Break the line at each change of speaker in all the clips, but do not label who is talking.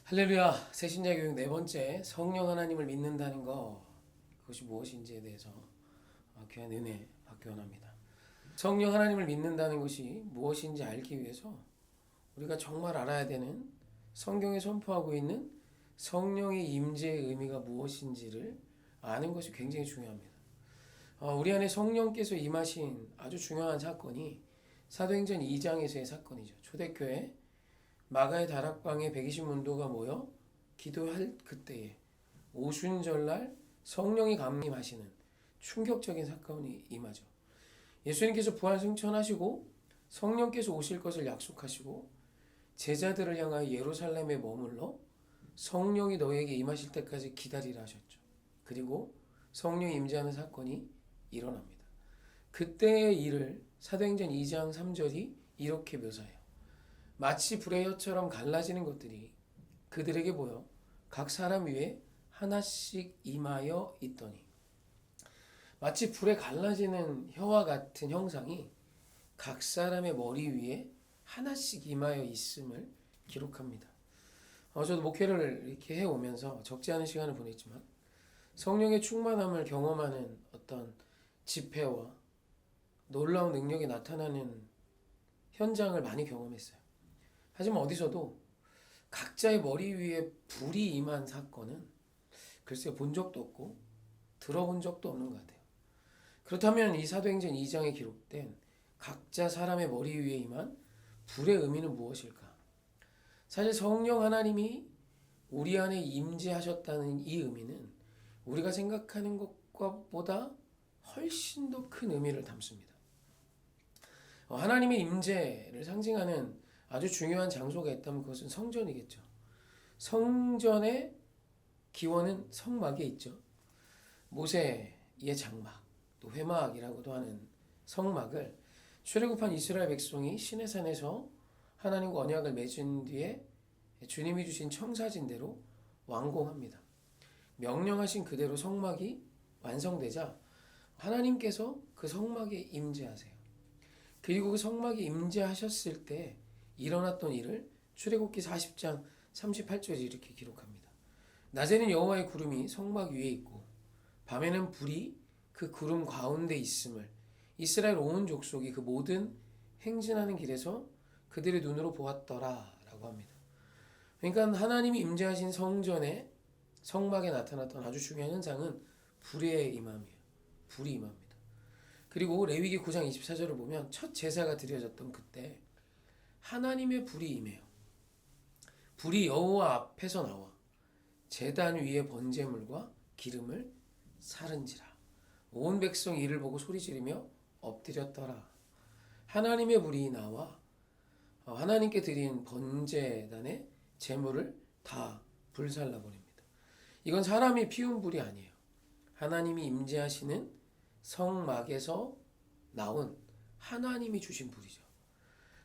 할렐루야. 새신자 교육 네 번째, 성령 하나님을 믿는다는 것, 그것이 무엇인지에 대해서 귀한 은혜 받기 원합니다. 성령 하나님을 믿는다는 것이 무엇인지 알기 위해서 우리가 정말 알아야 되는, 성경에 선포하고 있는 성령의 임재의 의미가 무엇인지를 아는 것이 굉장히 중요합니다. 우리 안에 성령께서 임하신 아주 중요한 사건이 사도행전 2장에서의 사건이죠. 초대교회 마가의 다락방에 120문도가 모여 기도할 그때에 오순절날 성령이 감림하시는 충격적인 사건이 임하죠. 예수님께서 부활 승천하시고 성령께서 오실 것을 약속하시고 제자들을 향하여 예루살렘에 머물러 성령이 너에게 임하실 때까지 기다리라 하셨죠. 그리고 성령이 임재하는 사건이 일어납니다. 그때의 일을 사도행전 2장 3절이 이렇게 묘사해요. 마치 불의 혀처럼 갈라지는 것들이 그들에게 보여 각 사람 위에 하나씩 임하여 있더니, 마치 불에 갈라지는 혀와 같은 형상이 각 사람의 머리 위에 하나씩 임하여 있음을 기록합니다. 저도 목회를 이렇게 해오면서 적지 않은 시간을 보냈지만 성령의 충만함을 경험하는 어떤 집회와 놀라운 능력이 나타나는 현장을 많이 경험했어요. 하지만 어디서도 각자의 머리 위에 불이 임한 사건은 글쎄 본 적도 없고 들어본 적도 없는 것 같아요. 그렇다면 이 사도행전 2장에 기록된 각자 사람의 머리 위에 임한 불의 의미는 무엇일까? 사실 성령 하나님이 우리 안에 임재하셨다는 이 의미는 우리가 생각하는 것보다 훨씬 더 큰 의미를 담습니다. 하나님의 임재를 상징하는 아주 중요한 장소가 있다면 그것은 성전이겠죠. 성전의 기원은 성막에 있죠. 모세의 장막, 또 회막이라고도 하는 성막을 출애굽한 이스라엘 백성이 시내산에서 하나님과 언약을 맺은 뒤에 주님이 주신 청사진대로 완공합니다. 명령하신 그대로 성막이 완성되자 하나님께서 그 성막에 임재하세요. 그리고 그 성막에 임재하셨을 때 일어났던 일을 출애굽기 40장 38절에 이렇게 기록합니다. 낮에는 여호와의 구름이 성막 위에 있고 밤에는 불이 그 구름 가운데 있음을 이스라엘 온 족속이 그 모든 행진하는 길에서 그들의 눈으로 보았더라 라고 합니다. 그러니까 하나님이 임재하신 성전에, 성막에 나타났던 아주 중요한 현상은 불의 임함이에요. 불이 임합니다. 그리고 레위기 9장 24절을 보면 첫 제사가 드려졌던 그때 하나님의 불이 임해요. 불이 여호와 앞에서 나와 제단 위에 번제물과 기름을 사른지라. 온 백성이 이를 보고 소리지르며 엎드렸더라. 하나님의 불이 나와 하나님께 드린 번제단의 제물을 다 불살라 버립니다. 이건 사람이 피운 불이 아니에요. 하나님이 임재하시는 성막에서 나온 하나님이 주신 불이죠.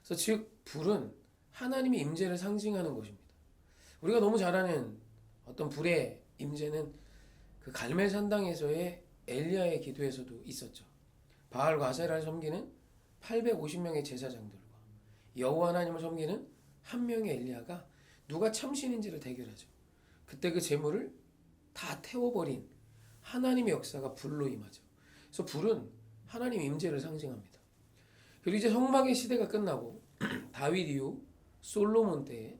그래서 즉 불은 하나님의 임재를 상징하는 것입니다. 우리가 너무 잘 아는 어떤 불의 임재는 그 갈멜 산당에서의 엘리야의 기도에서도 있었죠. 바알과 아세라를 섬기는 850명의 제사장들과 여호와 하나님을 섬기는 한 명의 엘리야가 누가 참신인지를 대결하죠. 그때 그 제물을 다 태워버린 하나님의 역사가 불로 임하죠. 그래서 불은 하나님 임재를 상징합니다. 그리고 이제 성막의 시대가 끝나고 다윗 이후 솔로몬 때에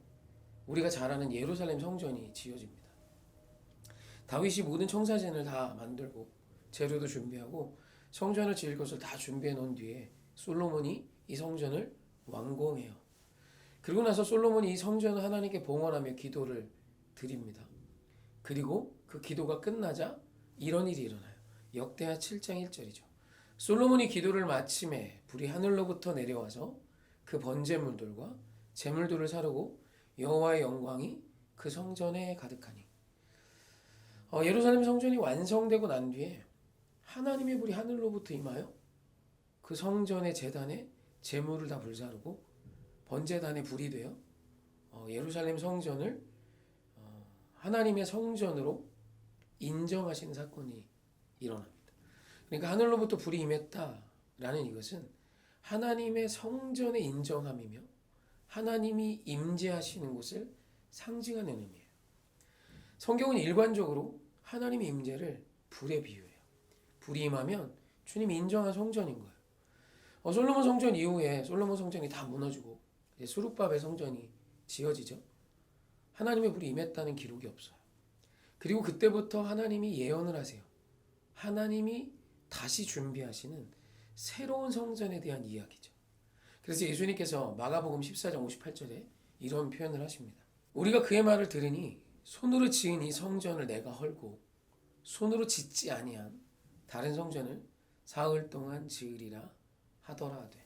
우리가 잘 아는 예루살렘 성전이 지어집니다. 다윗이 모든 청사진을 다 만들고 재료도 준비하고 성전을 지을 것을 다 준비해 놓은 뒤에 솔로몬이 이 성전을 완공해요. 그리고 나서 솔로몬이 이 성전을 하나님께 봉헌하며 기도를 드립니다. 그리고 그 기도가 끝나자 이런 일이 일어나요. 역대하 7장 1절이죠. 솔로몬이 기도를 마침에 불이 하늘로부터 내려와서 그 번제물들과 제물들을 사르고 여호와의 영광이 그 성전에 가득하니. 예루살렘 성전이 완성되고 난 뒤에 하나님의 불이 하늘로부터 임하여 그 성전의 제단에 제물을 다 불사르고 번제단에 불이 되어 예루살렘 성전을 하나님의 성전으로 인정하시는 사건이 일어납니다. 그러니까 하늘로부터 불이 임했다라는 이것은 하나님의 성전의 인정함이며 하나님이 임재하시는 곳을 상징하는 의미예요. 성경은 일관적으로 하나님의 임재를 불에 비유해요. 불이 임하면 주님이 인정한 성전인 거예요. 솔로몬 성전 이후에 솔로몬 성전이 다 무너지고 이제 수룹바벨 성전이 지어지죠. 하나님의 불이 임했다는 기록이 없어요. 그리고 그때부터 하나님이 예언을 하세요. 하나님이 다시 준비하시는 새로운 성전에 대한 이야기죠. 그래서 예수님께서 마가복음 14장 58절에 이런 표현을 하십니다. 우리가 그의 말을 들으니 손으로 지은 이 성전을 내가 헐고 손으로 짓지 아니한 다른 성전을 사흘 동안 지으리라 하더라되.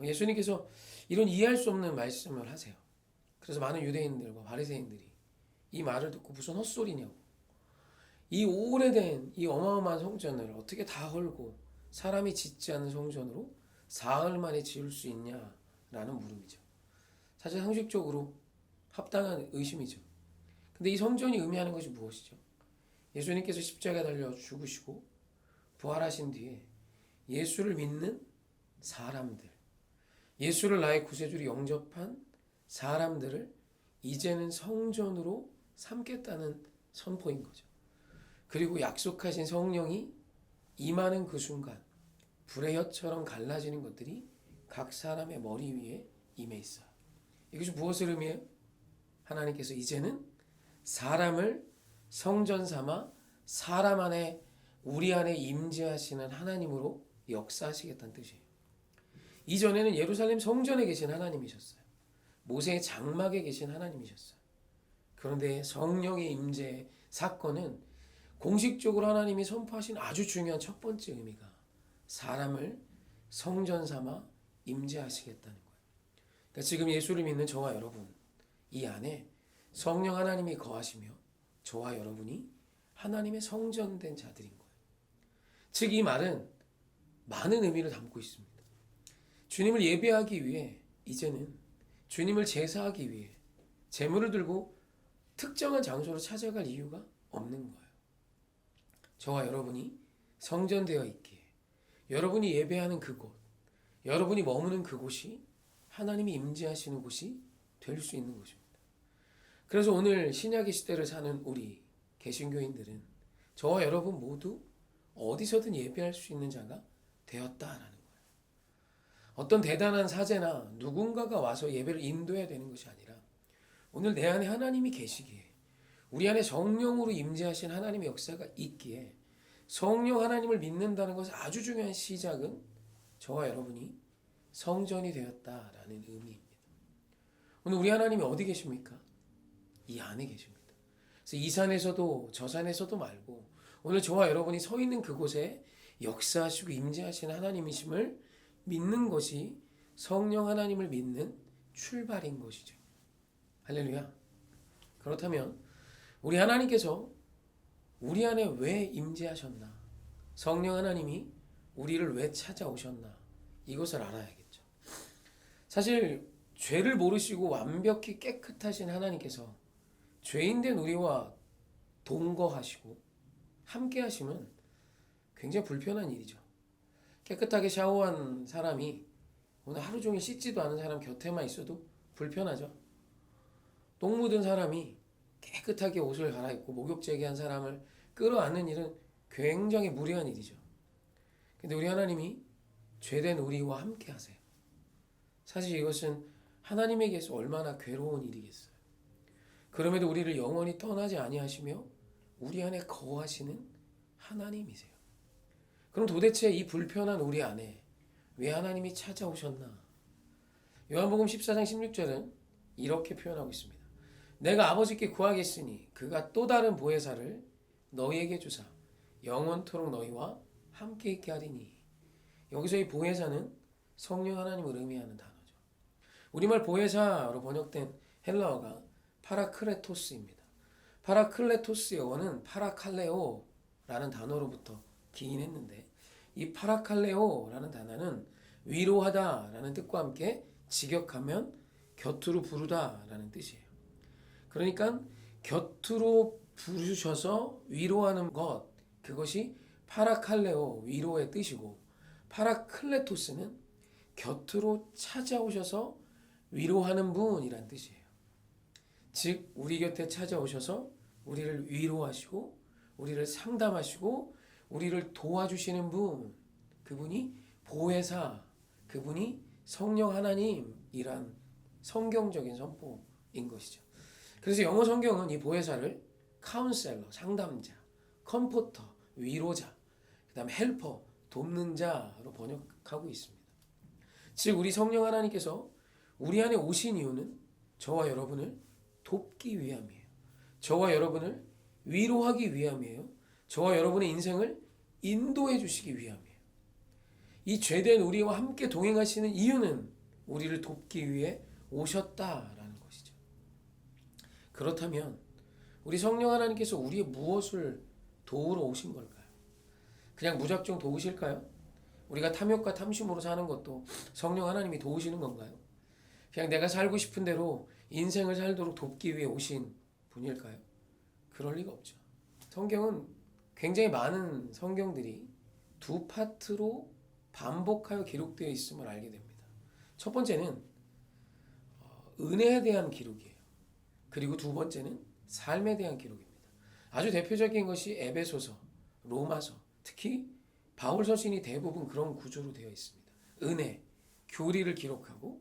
예수님께서 이런 이해할 수 없는 말씀을 하세요. 그래서 많은 유대인들과 바리새인들이 이 말을 듣고 무슨 헛소리냐고, 이 오래된 이 어마어마한 성전을 어떻게 다 헐고 사람이 짓지 않은 성전으로 사흘 만에 지을 수 있냐라는 물음이죠. 사실 상식적으로 합당한 의심이죠. 근데 이 성전이 의미하는 것이 무엇이죠? 예수님께서 십자가에 달려 죽으시고 부활하신 뒤에 예수를 믿는 사람들, 예수를 나의 구세주로 영접한 사람들을 이제는 성전으로 삼겠다는 선포인 거죠. 그리고 약속하신 성령이 임하는 그 순간 불의 혀처럼 갈라지는 것들이 각 사람의 머리 위에 임해 있어요. 이것이 무엇을 의미해요? 하나님께서 이제는 사람을 성전 삼아 사람 안에 우리 안에 임재하시는 하나님으로 역사하시겠다는 뜻이에요. 이전에는 예루살렘 성전에 계신 하나님이셨어요. 모세의 장막에 계신 하나님이셨어요. 그런데 성령의 임재 사건은 공식적으로 하나님이 선포하신 아주 중요한 첫 번째 의미가 사람을 성전 삼아 임재하시겠다는 거예요. 그러니까 지금 예수를 믿는 저와 여러분, 이 안에 성령 하나님이 거하시며 저와 여러분이 하나님의 성전된 자들인 거예요. 즉 이 말은 많은 의미를 담고 있습니다. 주님을 예배하기 위해 이제는 주님을 제사하기 위해 제물을 들고 특정한 장소로 찾아갈 이유가 없는 거예요. 저와 여러분이 성전되어 있기에 여러분이 예배하는 그곳, 여러분이 머무는 그곳이 하나님이 임재하시는 곳이 될 수 있는 것입니다. 그래서 오늘 신약의 시대를 사는 우리 개신교인들은 저와 여러분 모두 어디서든 예배할 수 있는 자가 되었다라는 거예요. 어떤 대단한 사제나 누군가가 와서 예배를 인도해야 되는 것이 아니라 오늘 내 안에 하나님이 계시기에 우리 안에 성령으로 임재하신 하나님의 역사가 있기에 성령 하나님을 믿는다는 것은 아주 중요한 시작은 저와 여러분이 성전이 되었다라는 의미입니다. 오늘 우리 하나님이 어디 계십니까? 이 안에 계십니다. 그래서 이 산에서도 저 산에서도 말고 오늘 저와 여러분이 서 있는 그곳에 역사하시고 임재하시는 하나님이심을 믿는 것이 성령 하나님을 믿는 출발인 것이죠. 할렐루야. 그렇다면 우리 하나님께서 우리 안에 왜 임재하셨나? 성령 하나님이 우리를 왜 찾아오셨나? 이것을 알아야겠죠. 사실 죄를 모르시고 완벽히 깨끗하신 하나님께서 죄인된 우리와 동거하시고 함께 하시면 굉장히 불편한 일이죠. 깨끗하게 샤워한 사람이 오늘 하루 종일 씻지도 않은 사람 곁에만 있어도 불편하죠. 똥 묻은 사람이 깨끗하게 옷을 갈아입고 목욕제기한 사람을 끌어안는 일은 굉장히 무례한 일이죠. 근데 우리 하나님이 죄된 우리와 함께 하세요. 사실 이것은 하나님에게서 얼마나 괴로운 일이겠어요. 그럼에도 우리를 영원히 떠나지 아니하시며 우리 안에 거하시는 하나님이세요. 그럼 도대체 이 불편한 우리 안에 왜 하나님이 찾아오셨나? 요한복음 14장 16절은 이렇게 표현하고 있습니다. 내가 아버지께 구하겠으니 그가 또 다른 보혜사를 너희에게 주사 영원토록 너희와 함께 있게 하리니. 여기서 이 보혜사는 성령 하나님을 의미하는 단어죠. 우리말 보혜사로 번역된 헬라어가 파라클레토스입니다. 파라클레토스의 원은 파라칼레오라는 단어로부터 기인했는데 이 파라칼레오라는 단어는 위로하다라는 뜻과 함께 직역하면 곁으로 부르다라는 뜻이에요. 그러니까 곁으로 부르셔서 위로하는 것, 그것이 파라칼레오, 위로의 뜻이고, 파라클레토스는 곁으로 찾아오셔서 위로하는 분이란 뜻이에요. 즉 우리 곁에 찾아오셔서 우리를 위로하시고 우리를 상담하시고 우리를 도와주시는 분, 그분이 보혜사, 그분이 성령 하나님이란 성경적인 선포인 것이죠. 그래서 영어 성경은 이 보혜사를 카운셀러, 상담자, 컴포터, 위로자, 그 다음에 헬퍼, 돕는 자로 번역하고 있습니다. 즉 우리 성령 하나님께서 우리 안에 오신 이유는 저와 여러분을 돕기 위함이에요. 저와 여러분을 위로하기 위함이에요. 저와 여러분의 인생을 인도해 주시기 위함이에요. 이 죄된 우리와 함께 동행하시는 이유는 우리를 돕기 위해 오셨다라는 것이죠. 그렇다면 우리 성령 하나님께서 우리의 무엇을 도우러 오신 걸까요? 그냥 무작정 도우실까요? 우리가 탐욕과 탐심으로 사는 것도 성령 하나님이 도우시는 건가요? 그냥 내가 살고 싶은 대로 인생을 살도록 돕기 위해 오신 분일까요? 그럴 리가 없죠. 성경은 굉장히 많은 성경들이 두 파트로 반복하여 기록되어 있음을 알게 됩니다. 첫 번째는 은혜에 대한 기록이에요. 그리고 두 번째는 삶에 대한 기록입니다. 아주 대표적인 것이 에베소서, 로마서, 특히 바울 서신이 대부분 그런 구조로 되어 있습니다. 은혜, 교리를 기록하고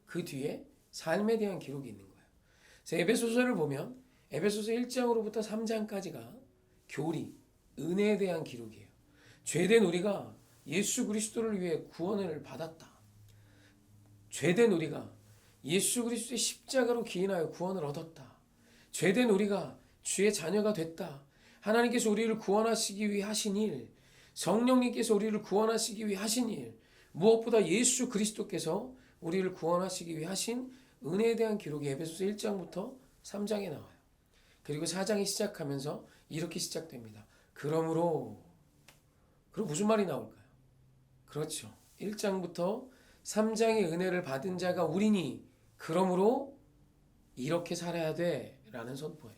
그 뒤에 삶에 대한 기록이 있는 거예요. 그래서 에베소서를 보면 에베소서 1장으로부터 3장까지가 교리, 은혜에 대한 기록이에요. 죄된 우리가 예수 그리스도를 위해 구원을 받았다. 죄된 우리가 예수 그리스도의 십자가로 기인하여 구원을 얻었다. 죄된 우리가 주의 자녀가 됐다. 하나님께서 우리를 구원하시기 위해 하신 일, 성령님께서 우리를 구원하시기 위해 하신 일, 무엇보다 예수 그리스도께서 우리를 구원하시기 위해 하신 은혜에 대한 기록이 에베소서 1장부터 3장에 나와요. 그리고 4장이 시작하면서 이렇게 시작됩니다. 그러므로 무슨 말이 나올까요? 그렇죠. 1장부터 3장의 은혜를 받은 자가 우리니 그러므로 이렇게 살아야 돼 라는 선포예요.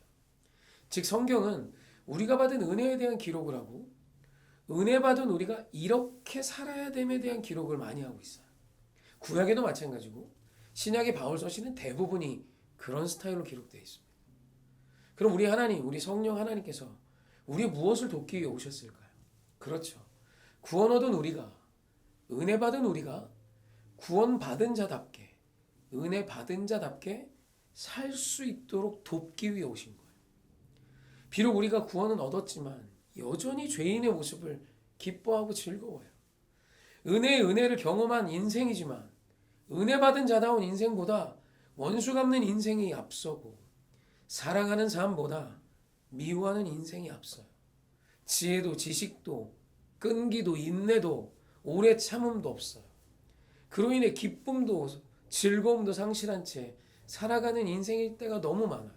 즉 성경은 우리가 받은 은혜에 대한 기록을 하고 은혜 받은 우리가 이렇게 살아야 됨에 대한 기록을 많이 하고 있어요. 구약에도 마찬가지고 신약의 바울 서신은 대부분이 그런 스타일로 기록되어 있습니다. 그럼 우리 하나님, 우리 성령 하나님께서 우리 무엇을 돕기 위해 오셨을까요? 그렇죠. 구원 얻은 우리가, 은혜 받은 우리가 구원 받은 자답게, 은혜 받은 자답게 살 수 있도록 돕기 위해 오신 거예요. 비록 우리가 구원은 얻었지만 여전히 죄인의 모습을 기뻐하고 즐거워요. 은혜의 은혜를 경험한 인생이지만 은혜 받은 자다운 인생보다 원수 갚는 인생이 앞서고 사랑하는 삶보다 미워하는 인생이 앞서요. 지혜도 지식도 끈기도 인내도 오래 참음도 없어요. 그로 인해 기쁨도 즐거움도 상실한 채 살아가는 인생일 때가 너무 많아요.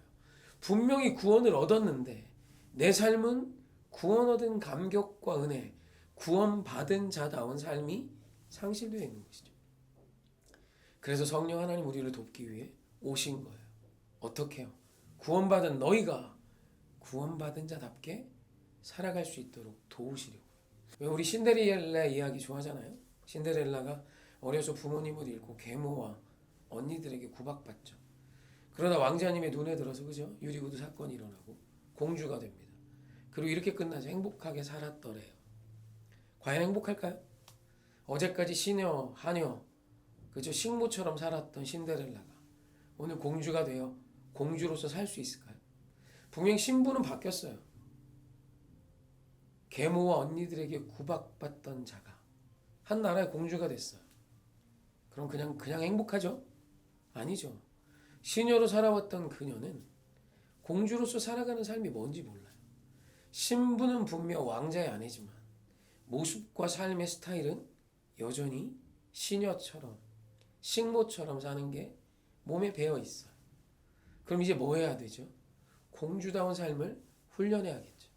분명히 구원을 얻었는데 내 삶은 구원 얻은 감격과 은혜, 구원받은 자다운 삶이 상실되어 있는 것이죠. 그래서 성령 하나님 우리를 돕기 위해 오신 거예요. 어떻게요? 구원받은 너희가 구원받은 자답게 살아갈 수 있도록 도우시려고요. 왜 우리 신데렐라 이야기 좋아하잖아요. 신데렐라가 어려서 부모님을 잃고 계모와 언니들에게 구박받죠. 그러다 왕자님의 눈에 들어서 그죠? 유리구두 사건이 일어나고 공주가 됩니다. 그리고 이렇게 끝나죠. 행복하게 살았더래요. 과연 행복할까요? 어제까지 시녀, 하녀, 그죠? 식모처럼 살았던 신데렐라가 오늘 공주가 되어 공주로서 살 수 있을까요? 분명 신부는 바뀌었어요. 계모와 언니들에게 구박받던 자가 한 나라의 공주가 됐어요. 그럼 그냥 행복하죠? 아니죠. 시녀로 살아왔던 그녀는 공주로서 살아가는 삶이 뭔지 몰라요. 신부는 분명 왕자의 아내지만 모습과 삶의 스타일은 여전히 시녀처럼 식모처럼 사는 게 몸에 배어 있어요. 그럼 이제 뭐 해야 되죠? 공주다운 삶을 훈련해야겠죠.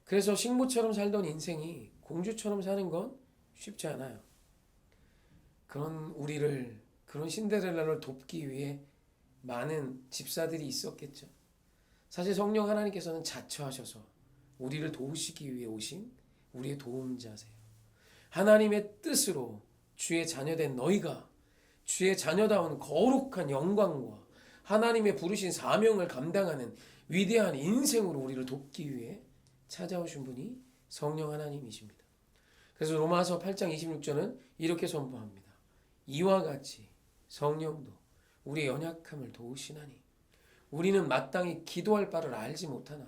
그래서 식모처럼 살던 인생이 공주처럼 사는 건 쉽지 않아요. 그런 우리를, 그런 신데렐라를 돕기 위해 많은 집사들이 있었겠죠. 사실 성령 하나님께서는 자처하셔서 우리를 도우시기 위해 오신 우리의 도움자세요. 하나님의 뜻으로 주의 자녀된 너희가 주의 자녀다운 거룩한 영광과 하나님의 부르신 사명을 감당하는 위대한 인생으로 우리를 돕기 위해 찾아오신 분이 성령 하나님이십니다. 그래서 로마서 8장 26절은 이렇게 선포합니다. 이와 같이 성령도 우리의 연약함을 도우시나니 우리는 마땅히 기도할 바를 알지 못하나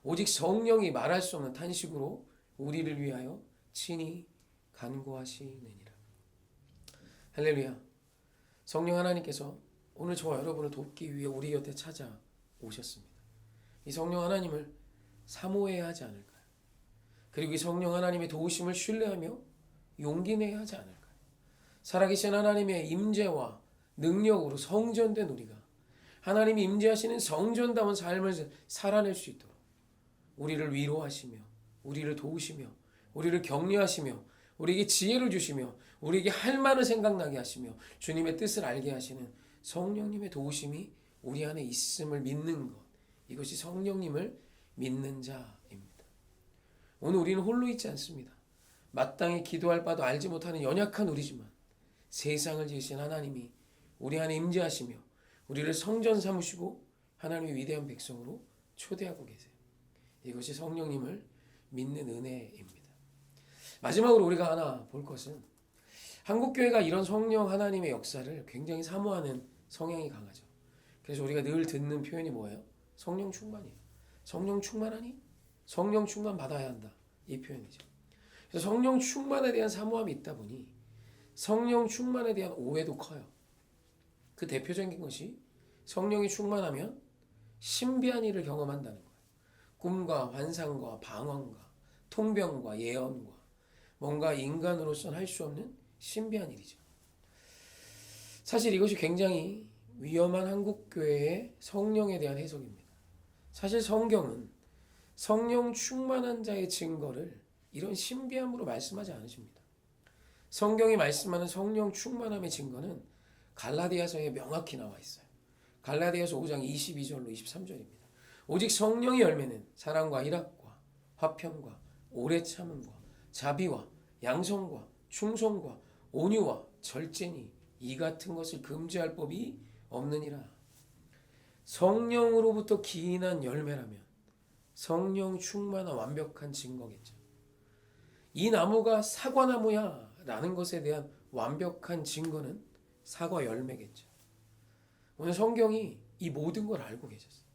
오직 성령이 말할 수 없는 탄식으로 우리를 위하여 친히 간구하시느니라. 할렐루야. 성령 하나님께서 오늘 저와 여러분을 돕기 위해 우리 곁에 찾아오셨습니다. 이 성령 하나님을 사모해야 하지 않을까요? 그리고 이 성령 하나님의 도우심을 신뢰하며 용기 내야 하지 않을까요? 살아계신 하나님의 임재와 능력으로 성전된 우리가 하나님이 임재하시는 성전다운 삶을 살아낼 수 있도록 우리를 위로하시며 우리를 도우시며 우리를 격려하시며 우리에게 지혜를 주시며 우리에게 할 말을 생각나게 하시며 주님의 뜻을 알게 하시는 성령님의 도우심이 우리 안에 있음을 믿는 것, 이것이 성령님을 믿는 자입니다. 오늘 우리는 홀로 있지 않습니다. 마땅히 기도할 바도 알지 못하는 연약한 우리지만 세상을 지으신 하나님이 우리 안에 임재하시며 우리를 성전 삼으시고 하나님의 위대한 백성으로 초대하고 계세요. 이것이 성령님을 믿는 은혜입니다. 마지막으로 우리가 하나 볼 것은 한국교회가 이런 성령 하나님의 역사를 굉장히 사모하는 성향이 강하죠. 그래서 우리가 늘 듣는 표현이 뭐예요? 성령 충만이에요. 성령 충만하니? 성령 충만 받아야 한다. 이 표현이죠. 그래서 성령 충만에 대한 사모함이 있다 보니 성령 충만에 대한 오해도 커요. 그 대표적인 것이 성령이 충만하면 신비한 일을 경험한다는 거예요. 꿈과 환상과 방언과 통병과 예언과 뭔가 인간으로서는 할 수 없는 신비한 일이죠. 사실 이것이 굉장히 위험한 한국교회의 성령에 대한 해석입니다. 사실 성경은 성령 충만한 자의 증거를 이런 신비함으로 말씀하지 않으십니다. 성경이 말씀하는 성령 충만함의 증거는 갈라디아서에 명확히 나와 있어요. 갈라디아서 5장 22절로 23절입니다. 오직 성령의 열매는 사랑과 희락과 화평과 오래 참음과 자비와 양성과 충성과 온유와 절제니 이 같은 것을 금지할 법이 없느니라. 성령으로부터 기인한 열매라면 성령 충만한 완벽한 증거겠죠. 이 나무가 사과나무야 라는 것에 대한 완벽한 증거는 사과 열매겠죠. 오늘 성경이 이 모든 걸 알고 계셨어요.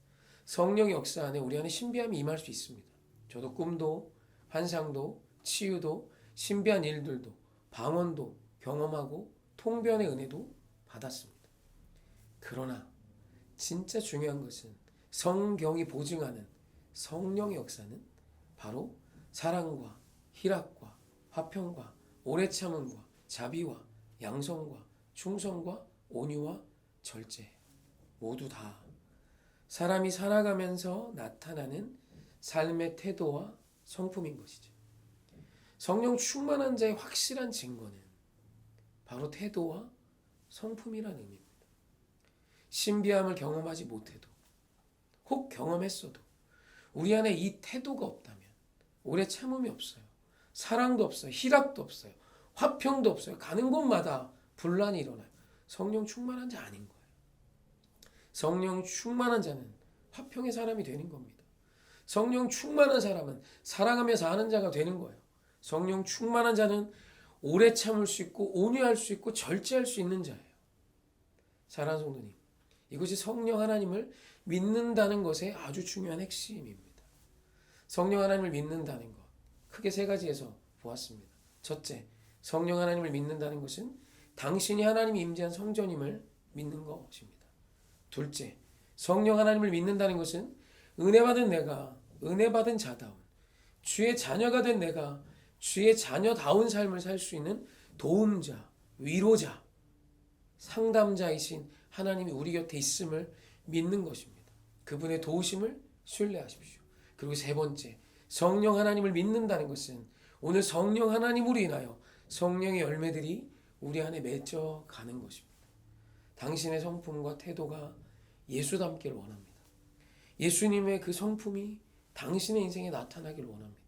성령의 역사 안에 우리 안에 신비함이 임할 수 있습니다. 저도 꿈도 환상도 치유도 신비한 일들도 방언도 경험하고 통변의 은혜도 받았습니다. 그러나 진짜 중요한 것은 성경이 보증하는 성령의 역사는 바로 사랑과 희락과 화평과 오래 참음과 자비와 양성과 충성과 온유와 절제 모두 다 사람이 살아가면서 나타나는 삶의 태도와 성품인 것이죠. 성령 충만한 자의 확실한 증거는 바로 태도와 성품이라는 의미입니다. 신비함을 경험하지 못해도 혹 경험했어도 우리 안에 이 태도가 없다면 오래 참음이 없어요. 사랑도 없어요. 희락도 없어요. 화평도 없어요. 가는 곳마다 분란이 일어나요. 성령 충만한 자 아닌 거예요. 성령 충만한 자는 화평의 사람이 되는 겁니다. 성령 충만한 사람은 사랑하며 사는 자가 되는 거예요. 성령 충만한 자는 오래 참을 수 있고 온유할 수 있고 절제할 수 있는 자예요. 사랑하는 성도님, 이것이 성령 하나님을 믿는다는 것의 아주 중요한 핵심입니다. 성령 하나님을 믿는다는 것, 크게 세 가지에서 보았습니다. 첫째, 성령 하나님을 믿는다는 것은 당신이 하나님이 임재한 성전임을 믿는 것입니다. 둘째, 성령 하나님을 믿는다는 것은 은혜 받은 내가 은혜 받은 자다운 주의 자녀가 된 내가 주의 자녀다운 삶을 살 수 있는 도움자, 위로자, 상담자이신 하나님이 우리 곁에 있음을 믿는 것입니다. 그분의 도우심을 신뢰하십시오. 그리고 세 번째, 성령 하나님을 믿는다는 것은 오늘 성령 하나님으로 인하여 성령의 열매들이 우리 안에 맺어가는 것입니다. 당신의 성품과 태도가 예수 닮기를 원합니다. 예수님의 그 성품이 당신의 인생에 나타나기를 원합니다.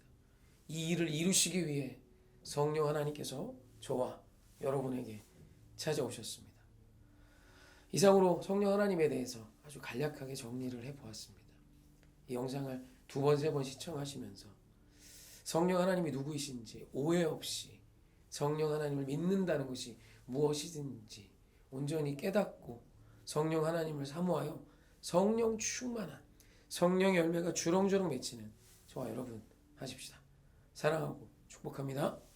이 일을 이루시기 위해 성령 하나님께서 저와 여러분에게 찾아오셨습니다. 이상으로 성령 하나님에 대해서 아주 간략하게 정리를 해보았습니다. 이 영상을 2번, 3번 시청하시면서 성령 하나님이 누구이신지 오해 없이 성령 하나님을 믿는다는 것이 무엇이든지 온전히 깨닫고 성령 하나님을 사모하여 성령 충만한 성령의 열매가 주렁주렁 맺히는 저와 여러분 하십시다. 사랑하고 축복합니다.